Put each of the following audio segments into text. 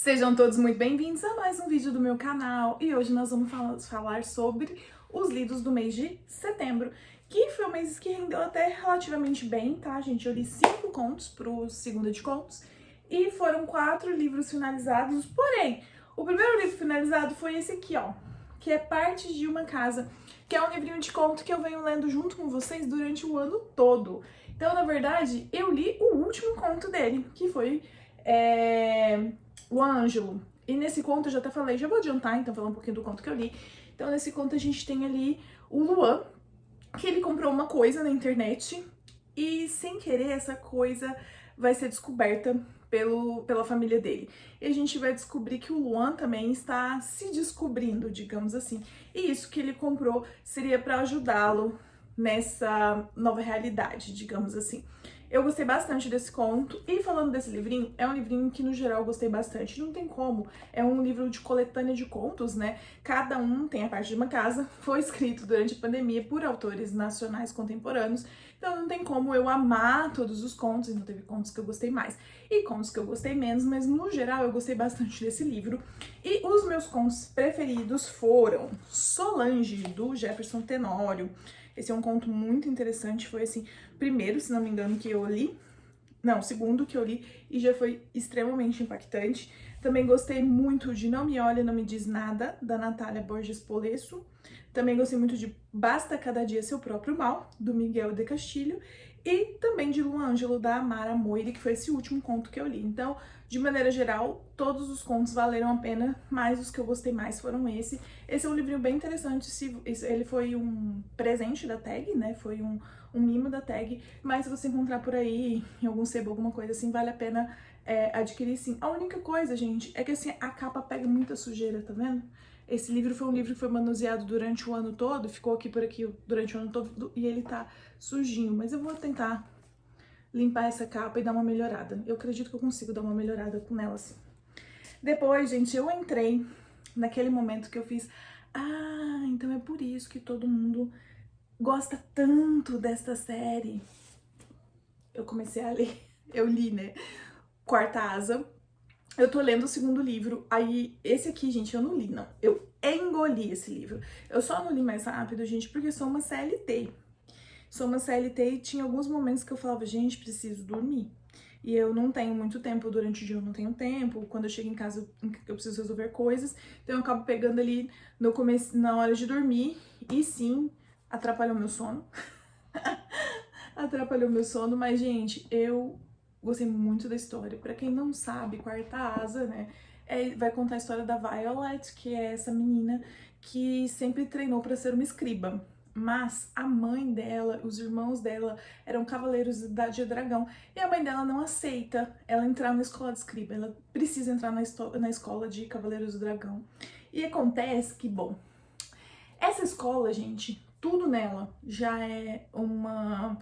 Sejam todos muito bem-vindos a mais um vídeo do meu canal e hoje nós vamos falar sobre os lidos do mês de setembro, que foi um mês que rendeu até relativamente bem, tá, gente? Eu li 5 contos pro Segunda de Contos e foram 4 livros finalizados, porém, o primeiro livro finalizado foi esse aqui, ó, que é Partes de uma Casa, que é um livrinho de conto que eu venho lendo junto com vocês durante o ano todo. Então, na verdade, eu li o último conto dele, que foi o Ângelo. E nesse conto, eu já até falei, já vou adiantar, então falar um pouquinho do conto que eu li. Então, nesse conto, a gente tem ali o Luan, que ele comprou uma coisa na internet e, sem querer, essa coisa vai ser descoberta pela família dele. E a gente vai descobrir que o Luan também está se descobrindo, digamos assim. E isso que ele comprou seria para ajudá-lo nessa nova realidade, digamos assim. Eu gostei bastante desse conto, e falando desse livrinho, é um livrinho que no geral eu gostei bastante, não tem como, é um livro de coletânea de contos, né? Cada um tem a parte de uma casa, foi escrito durante a pandemia por autores nacionais contemporâneos, então não tem como eu amar todos os contos, não teve contos que eu gostei mais e contos que eu gostei menos, mas no geral eu gostei bastante desse livro. E os meus contos preferidos foram Solange, do Jefferson Tenório. Esse é um conto muito interessante, foi assim, primeiro, se não me engano, que eu li, não, segundo que eu li, e já foi extremamente impactante. Também gostei muito de Não Me Olha, Não Me Diz Nada, da Natália Borges Polesso. Também gostei muito de Basta Cada Dia Seu Próprio Mal, do Miguel de Castilho. E também de Luan Ângelo, da Amara Moire, que foi esse último conto que eu li. Então, de maneira geral, todos os contos valeram a pena, mas os que eu gostei mais foram esse. Esse é um livrinho bem interessante, ele foi um presente da tag, né? Foi um mimo da tag, mas se você encontrar por aí em algum sebo, alguma coisa assim, vale a pena adquirir sim. A única coisa, gente, é que assim, a capa pega muita sujeira, tá vendo? Esse livro foi um livro que foi manuseado durante o ano todo, ficou aqui por aqui durante o ano todo e ele tá sujinho, mas eu vou tentar limpar essa capa e dar uma melhorada. Eu acredito que eu consigo dar uma melhorada com ela assim. Depois, gente, eu entrei naquele momento que eu fiz, então é por isso que todo mundo gosta tanto desta série. Eu comecei a ler, eu li, né? Quarta Asa. Eu tô lendo o segundo livro, aí esse aqui, gente, eu não li, não. Eu engoli esse livro. Eu só não li mais rápido, gente, porque sou uma CLT. Sou uma CLT e tinha alguns momentos que eu falava, gente, preciso dormir. E eu não tenho muito tempo, durante o dia eu não tenho tempo, quando eu chego em casa eu preciso resolver coisas, então eu acabo pegando ali no começo, na hora de dormir, e sim, atrapalhou meu sono. Atrapalhou meu sono, mas, gente, eu gostei muito da história. Pra quem não sabe, Quarta Asa, né, vai contar a história da Violet, que é essa menina que sempre treinou pra ser uma escriba. Mas a mãe dela, os irmãos dela eram cavaleiros de dragão, e a mãe dela não aceita ela entrar na escola de escriba, ela precisa entrar na escola de cavaleiros do dragão. E acontece que, bom, essa escola, gente, tudo nela já é uma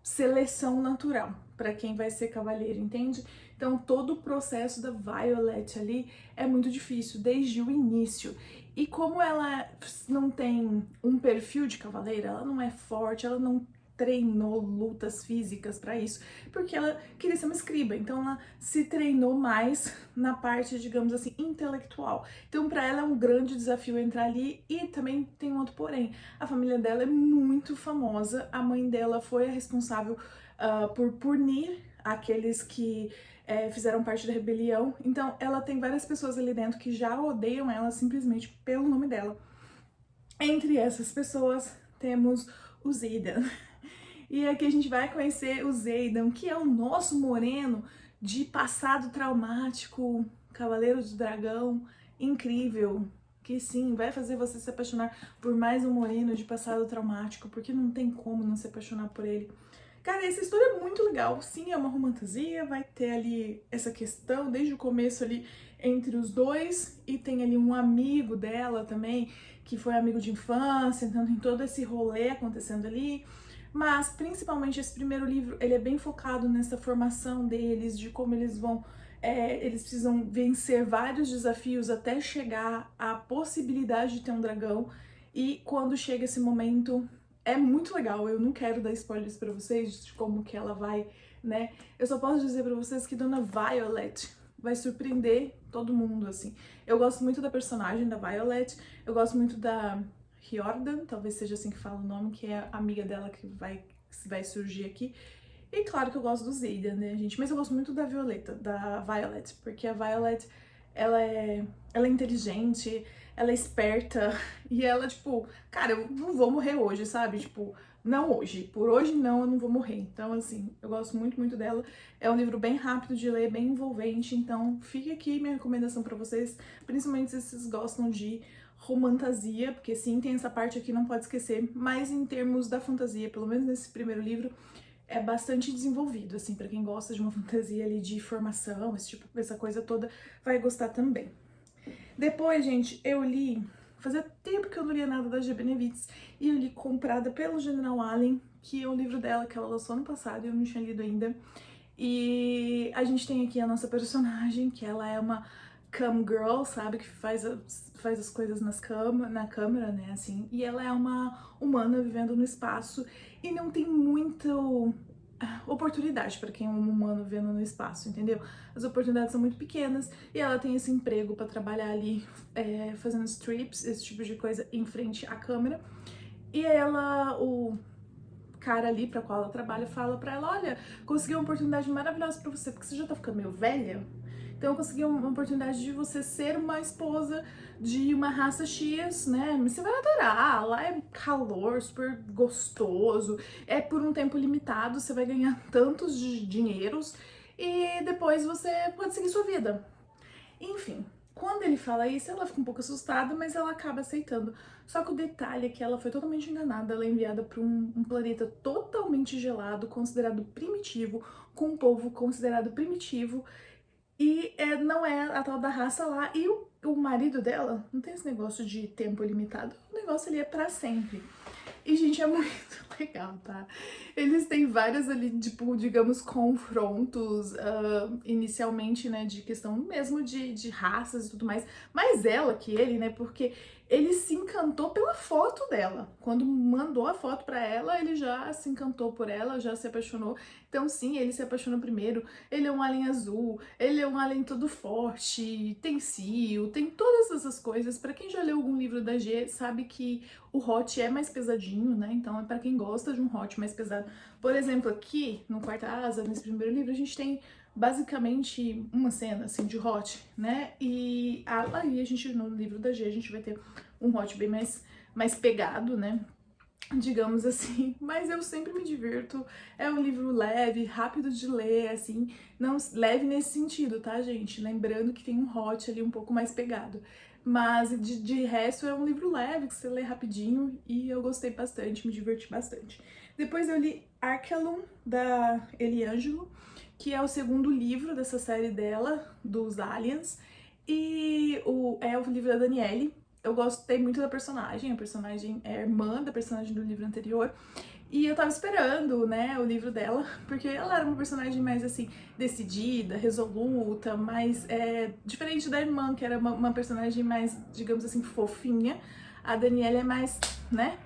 seleção natural para quem vai ser cavaleiro, entende? Então todo o processo da Violet ali é muito difícil desde o início. E como ela não tem um perfil de cavaleira, ela não é forte, ela não treinou lutas físicas para isso, porque ela queria ser uma escriba, então ela se treinou mais na parte, digamos assim, intelectual. Então para ela é um grande desafio entrar ali, e também tem um outro porém, a família dela é muito famosa, a mãe dela foi a responsável por punir aqueles que fizeram parte da rebelião, então ela tem várias pessoas ali dentro que já odeiam ela simplesmente pelo nome dela. Entre essas pessoas temos o Zaydan. E aqui a gente vai conhecer o Zaydan, que é o nosso moreno de passado traumático, Cavaleiro do Dragão, incrível, que sim, vai fazer você se apaixonar por mais um moreno de passado traumático, porque não tem como não se apaixonar por ele. Cara, essa história é muito legal, sim, é uma romantasia, vai ter ali essa questão desde o começo ali entre os dois, e tem ali um amigo dela também, que foi amigo de infância, então tem todo esse rolê acontecendo ali. Mas, principalmente, esse primeiro livro, ele é bem focado nessa formação deles, de como eles vão... eles precisam vencer vários desafios até chegar à possibilidade de ter um dragão. E quando chega esse momento, é muito legal. Eu não quero dar spoilers pra vocês de como que ela vai, né? Eu só posso dizer pra vocês que Dona Violet vai surpreender todo mundo, assim. Eu gosto muito da personagem da Violet, eu gosto muito da Riordan, talvez seja assim que fala o nome, que é a amiga dela que vai surgir aqui. E claro que eu gosto do Zayden, né, gente? Mas eu gosto muito da Violet, porque a Violet, ela é inteligente, ela é esperta, e ela, tipo, cara, eu não vou morrer hoje, sabe? Tipo, não hoje. Por hoje não, eu não vou morrer. Então, assim, eu gosto muito, muito dela. É um livro bem rápido de ler, bem envolvente, então fica aqui minha recomendação pra vocês, principalmente se vocês gostam de romantasia, porque sim, tem essa parte aqui, não pode esquecer, mas em termos da fantasia, pelo menos nesse primeiro livro, é bastante desenvolvido, assim, pra quem gosta de uma fantasia ali de formação, essa coisa toda, vai gostar também. Depois, gente, eu li, fazia tempo que eu não lia nada da G. Benevides, e eu li Comprada pelo General Allen, que é um livro dela que ela lançou ano passado e eu não tinha lido ainda. E a gente tem aqui a nossa personagem, que ela é uma cam girl, sabe? Que faz as coisas na câmera, né? Assim. E ela é uma humana vivendo no espaço e não tem muito oportunidade para quem é um humano vivendo no espaço, entendeu? As oportunidades são muito pequenas e ela tem esse emprego para trabalhar ali fazendo strips, esse tipo de coisa em frente à câmera. E o cara ali para qual ela trabalha fala para ela: olha, consegui uma oportunidade maravilhosa para você, porque você já tá ficando meio velha. Então eu consegui uma oportunidade de você ser uma esposa de uma raça X, né? Você vai adorar, lá é calor, super gostoso, é por um tempo limitado, você vai ganhar tantos dinheiros e depois você pode seguir sua vida. Enfim, quando ele fala isso, ela fica um pouco assustada, mas ela acaba aceitando. Só que o detalhe é que ela foi totalmente enganada, ela é enviada para um planeta totalmente gelado, considerado primitivo, com um povo considerado primitivo, e não é a tal da raça lá. E o marido dela não tem esse negócio de tempo limitado, o negócio ali é pra sempre. E, gente, é muito legal, tá? Eles têm vários ali, tipo, digamos, confrontos, inicialmente, né, de questão mesmo de raças e tudo mais. Mais ela que ele, né, porque ele se encantou pela foto dela. Quando mandou a foto pra ela, ele já se encantou por ela, já se apaixonou. Então, sim, ele se apaixonou primeiro. Ele é um alien azul, ele é um alien todo forte, tem cio, tem todas essas coisas. Pra quem já leu algum livro da G, sabe que o hot é mais pesadinho, né? Então é pra quem gosta de um hot mais pesado. Por exemplo, aqui no Quarta Asa, nesse primeiro livro, a gente tem basicamente uma cena assim de hot, né? E aí a gente, no livro da G, a gente vai ter um hot bem mais pegado, né? Digamos assim, mas eu sempre me divirto, é um livro leve, rápido de ler, assim, não leve nesse sentido, tá, gente? Lembrando que tem um hot ali um pouco mais pegado, mas de resto é um livro leve, que você lê rapidinho e eu gostei bastante, me diverti bastante. Depois eu li Archelon, da Eliangelo, que é o segundo livro dessa série dela, dos Aliens, e é o livro da Danielle. Eu gostei muito da personagem, a personagem é irmã da personagem do livro anterior, e eu tava esperando, né, o livro dela, porque ela era uma personagem mais, assim, decidida, resoluta, mais diferente da irmã, que era uma personagem mais, digamos assim, fofinha. A Daniela é mais, né,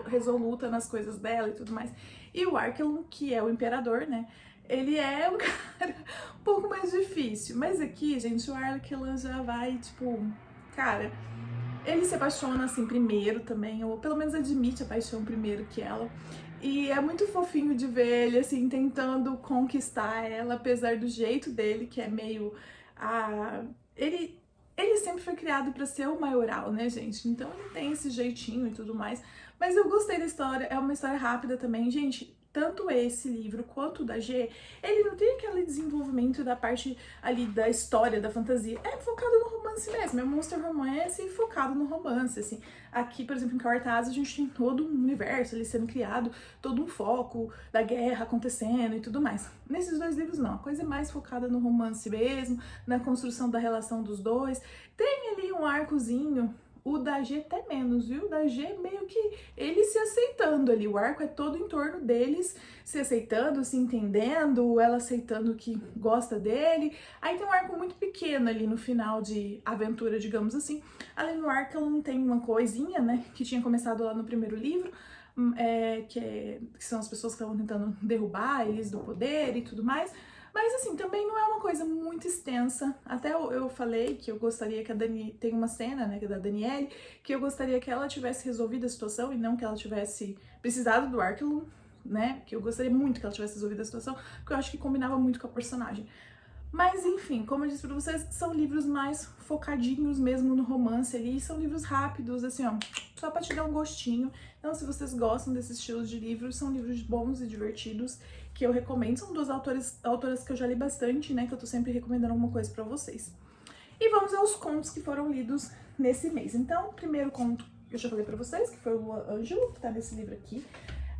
resoluta nas coisas dela e tudo mais. E o Archelon, que é o imperador, né, ele é um cara um pouco mais difícil. Mas aqui, gente, o Archelon já vai, tipo, cara, ele se apaixona assim primeiro também, ou pelo menos admite a paixão primeiro que ela. E é muito fofinho de ver ele assim tentando conquistar ela, apesar do jeito dele, que é meio ele sempre foi criado para ser o maioral, né, gente? Então ele tem esse jeitinho e tudo mais. Mas eu gostei da história, é uma história rápida também, gente. Tanto esse livro quanto o da G, ele não tem aquele desenvolvimento da parte ali da história, da fantasia. É focado no romance mesmo, é um monster romance focado no romance, assim. Aqui, por exemplo, em Cartaz, a gente tem todo um universo ali sendo criado, todo um foco da guerra acontecendo e tudo mais. Nesses dois livros, não. A coisa é mais focada no romance mesmo, na construção da relação dos dois. Tem ali um arcozinho. O da G até menos, viu? O da G meio que eles se aceitando ali. O arco é todo em torno deles se aceitando, se entendendo, ela aceitando que gosta dele. Aí tem um arco muito pequeno ali no final de aventura, digamos assim. Além do arco, ela não tem uma coisinha, né? Que tinha começado lá no primeiro livro, que são as pessoas que estavam tentando derrubar eles do poder e tudo mais. Mas assim, também não é uma coisa muito extensa. Até eu falei que eu gostaria que a Dani... Tem uma cena, né, que é da Danielle, que eu gostaria que ela tivesse resolvido a situação e não que ela tivesse precisado do Arkelon, né? Que eu gostaria muito que ela tivesse resolvido a situação, porque eu acho que combinava muito com a personagem. Mas enfim, como eu disse pra vocês, são livros mais focadinhos mesmo no romance ali, são livros rápidos, assim, ó, só pra te dar um gostinho. Então, se vocês gostam desse estilo de livros, são livros bons e divertidos, que eu recomendo. São duas autoras que eu já li bastante, né, que eu tô sempre recomendando alguma coisa pra vocês. E vamos aos contos que foram lidos nesse mês. Então, o primeiro conto que eu já falei pra vocês, que foi o Ângelo, que tá nesse livro aqui.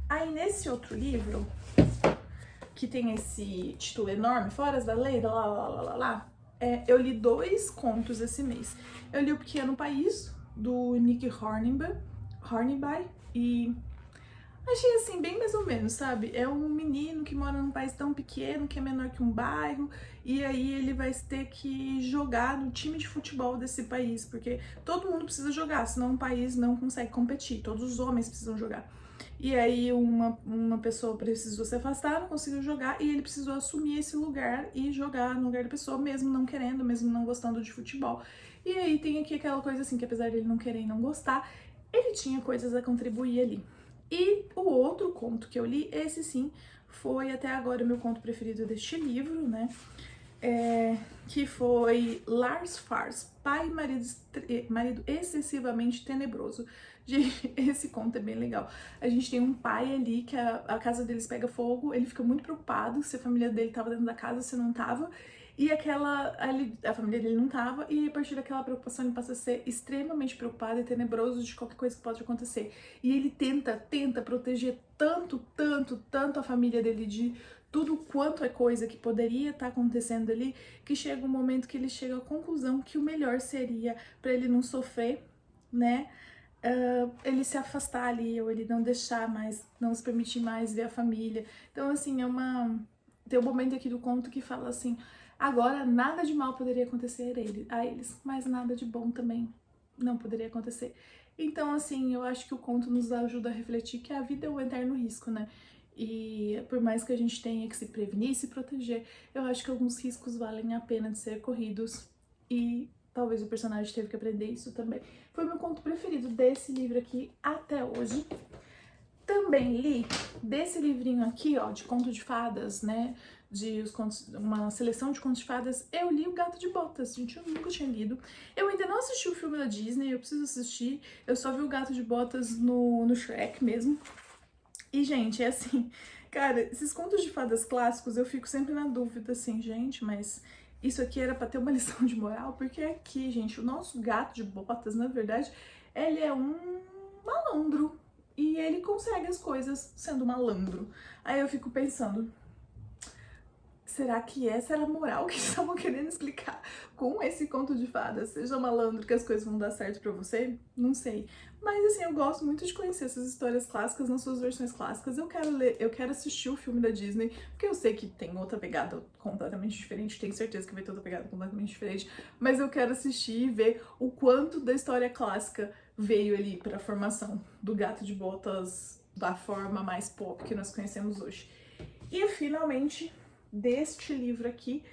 Aí, nesse outro livro, que tem esse título enorme, Foras da Lei, eu li 2 contos esse mês. Eu li O Pequeno País, do Nick Hornby, e achei assim, bem mais ou menos, sabe? É um menino que mora num país tão pequeno, que é menor que um bairro, e aí ele vai ter que jogar no time de futebol desse país, porque todo mundo precisa jogar, senão um país não consegue competir, todos os homens precisam jogar. E aí uma pessoa precisou se afastar, não conseguiu jogar, e ele precisou assumir esse lugar e jogar no lugar da pessoa, mesmo não querendo, mesmo não gostando de futebol. E aí tem aqui aquela coisa assim, que apesar dele não querer e não gostar, ele tinha coisas a contribuir ali. E o outro conto que eu li, esse sim, foi até agora o meu conto preferido deste livro, né? Que foi Lars Fars, Pai e Marido Excessivamente Tenebroso. Gente, esse conto é bem legal. A gente tem um pai ali que a casa deles pega fogo, ele fica muito preocupado se a família dele tava dentro da casa, se não tava. E a família dele não tava, e a partir daquela preocupação ele passa a ser extremamente preocupado e tenebroso de qualquer coisa que pode acontecer. E ele tenta proteger tanto a família dele de tudo quanto é coisa que poderia estar acontecendo ali, que chega um momento que ele chega à conclusão que o melhor seria, para ele não sofrer, né, ele se afastar ali, ou ele não deixar mais, não se permitir mais ver a família. Então, assim, tem um momento aqui do conto que fala assim, agora nada de mal poderia acontecer a eles, mas nada de bom também não poderia acontecer. Então, assim, eu acho que o conto nos ajuda a refletir que a vida é um eterno risco, né? E por mais que a gente tenha que se prevenir e se proteger, eu acho que alguns riscos valem a pena de ser corridos, e talvez o personagem teve que aprender isso também. Foi meu conto preferido desse livro aqui até hoje. Também li desse livrinho aqui, ó, de conto de fadas, né, uma seleção de contos de fadas, eu li O Gato de Botas. Gente, eu nunca tinha lido. Eu ainda não assisti o filme da Disney, eu preciso assistir. Eu só vi O Gato de Botas no Shrek mesmo. E, gente, é assim, cara, esses contos de fadas clássicos, eu fico sempre na dúvida, assim, gente, mas isso aqui era pra ter uma lição de moral, porque aqui, gente, o nosso gato de botas, na verdade, ele é um malandro, e ele consegue as coisas sendo malandro. Aí eu fico pensando, será que essa era a moral que estavam querendo explicar com esse conto de fadas? Seja malandro que as coisas vão dar certo pra você? Não sei. Mas assim, eu gosto muito de conhecer essas histórias clássicas nas suas versões clássicas. Eu quero ler, eu quero assistir o filme da Disney, porque eu sei que tem outra pegada completamente diferente, tenho certeza que vai ter outra pegada completamente diferente, mas eu quero assistir e ver o quanto da história clássica veio ali pra formação do Gato de Botas da forma mais pop que nós conhecemos hoje. E finalmente, deste livro aqui,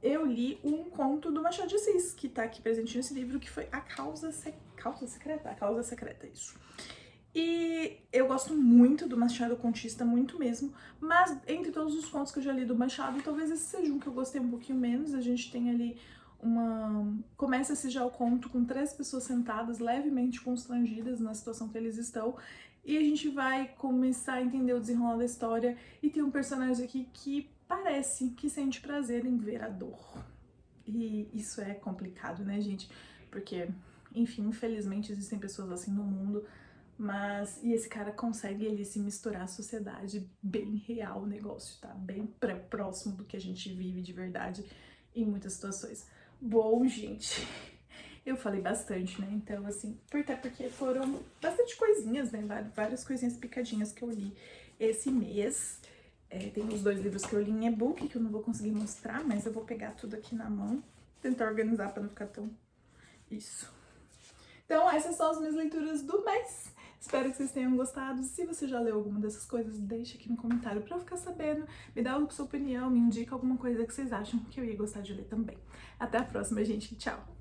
eu li um conto do Machado de Assis, que tá aqui presente nesse livro, que foi A Causa Secreta, isso. E eu gosto muito do Machado Contista, muito mesmo, mas entre todos os contos que eu já li do Machado, talvez esse seja um que eu gostei um pouquinho menos. A gente tem ali começa-se já o conto com 3 pessoas sentadas, levemente constrangidas na situação que eles estão, e a gente vai começar a entender o desenrolar da história, e tem um personagem aqui que parece que sente prazer em ver a dor. E isso é complicado, né, gente? Porque, enfim, infelizmente existem pessoas assim no mundo, e esse cara consegue ele se misturar à sociedade, bem real o negócio, tá? Bem próximo do que a gente vive de verdade em muitas situações. Bom, gente, eu falei bastante, né? Então, assim, até porque foram bastante coisinhas, né? Várias coisinhas picadinhas que eu li esse mês. Tem os 2 livros que eu li em e-book, que eu não vou conseguir mostrar, mas eu vou pegar tudo aqui na mão, tentar organizar pra não ficar tão... Isso. Então, essas são as minhas leituras do mês. Espero que vocês tenham gostado. Se você já leu alguma dessas coisas, deixa aqui no comentário pra eu ficar sabendo. Me dá a sua opinião, me indica alguma coisa que vocês acham que eu ia gostar de ler também. Até a próxima, gente. Tchau!